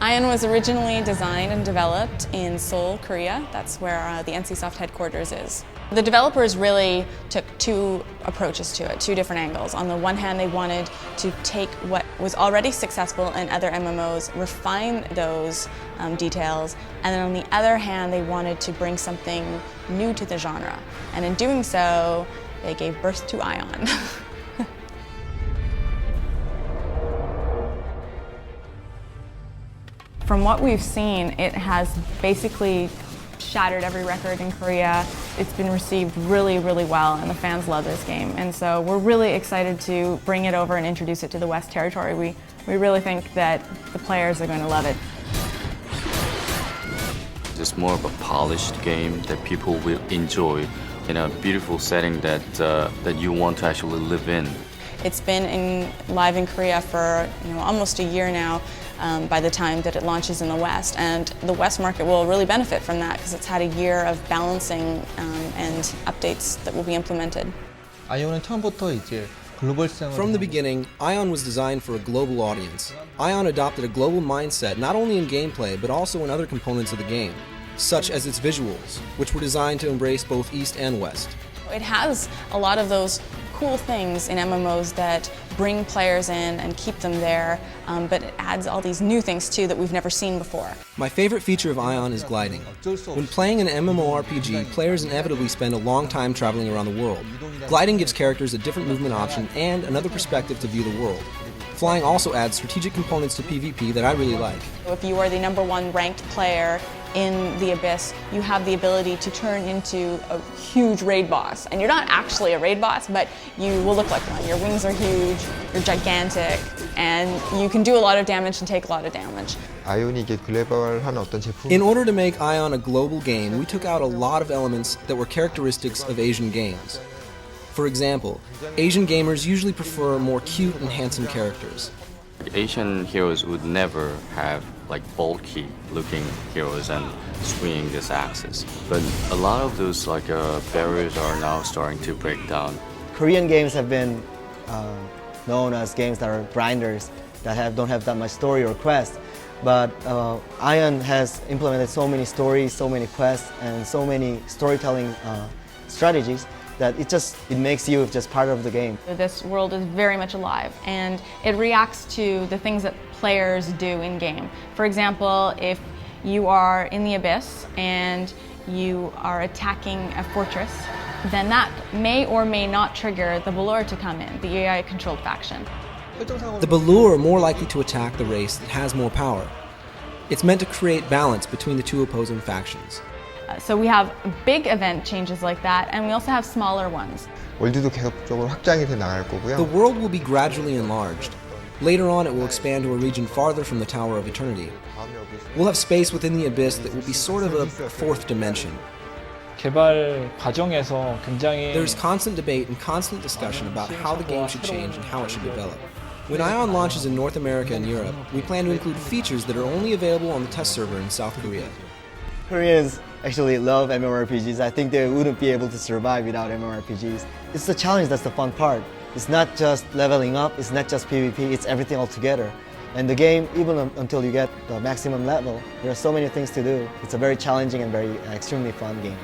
Aion was originally designed and developed in Seoul, Korea. That's where the NCSoft headquarters is. The developers really took two approaches to it, two different angles. On the one hand, they wanted to take what was already successful in other MMOs, refine those details, and then on the other hand, they wanted to bring something new to the genre. And in doing so, they gave birth to Aion. From what we've seen, it has basically shattered every record in Korea. It's been received really, really well, and the fans love this game. And so we're really excited to bring it over and introduce it to the West Territory. We really think that the players are going to love it. It's more of a polished game that people will enjoy in a beautiful setting that you want to actually live in. It's been live in Korea for almost a year now by the time that it launches in the West, and the West market will really benefit from that because it's had a year of balancing and updates that will be implemented. From the beginning, Aion was designed for a global audience. Aion adopted a global mindset not only in gameplay but also in other components of the game, such as its visuals, which were designed to embrace both East and West. It has a lot of those cool things in MMOs that bring players in and keep them there, but it adds all these new things too that we've never seen before. My favorite feature of Aion is gliding. When playing an MMORPG, players inevitably spend a long time traveling around the world. Gliding gives characters a different movement option and another perspective to view the world. Flying also adds strategic components to PvP that I really like. If you are the #1 ranked player in the Abyss, you have the ability to turn into a huge raid boss. And you're not actually a raid boss, but you will look like one. Your wings are huge, you're gigantic, and you can do a lot of damage and take a lot of damage. In order to make Aion a global game, we took out a lot of elements that were characteristics of Asian games. For example, Asian gamers usually prefer more cute and handsome characters. Asian heroes would never have bulky looking heroes and swinging this axis. But a lot of those barriers are now starting to break down. Korean games have been known as games that are grinders, that don't have that much story or quest. But Aion has implemented so many stories, so many quests, and so many storytelling strategies that it makes you just part of the game. This world is very much alive, and it reacts to the things that players do in game. For example, if you are in the Abyss and you are attacking a fortress, then that may or may not trigger the Balor to come in, the AI-controlled faction. The Balor are more likely to attack the race that has more power. It's meant to create balance between the two opposing factions. So we have big event changes like that, and we also have smaller ones. The world will be gradually enlarged. Later on, it will expand to a region farther from the Tower of Eternity. We'll have space within the Abyss that will be sort of a fourth dimension. There's constant debate and constant discussion about how the game should change and how it should develop. When Aion launches in North America and Europe, we plan to include features that are only available on the test server in South Korea. Koreans actually love MMORPGs. I think they wouldn't be able to survive without MMORPGs. It's the challenge that's the fun part. It's not just leveling up, it's not just PvP, it's everything all together. And the game, even until you get the maximum level, there are so many things to do. It's a very challenging and very extremely fun game.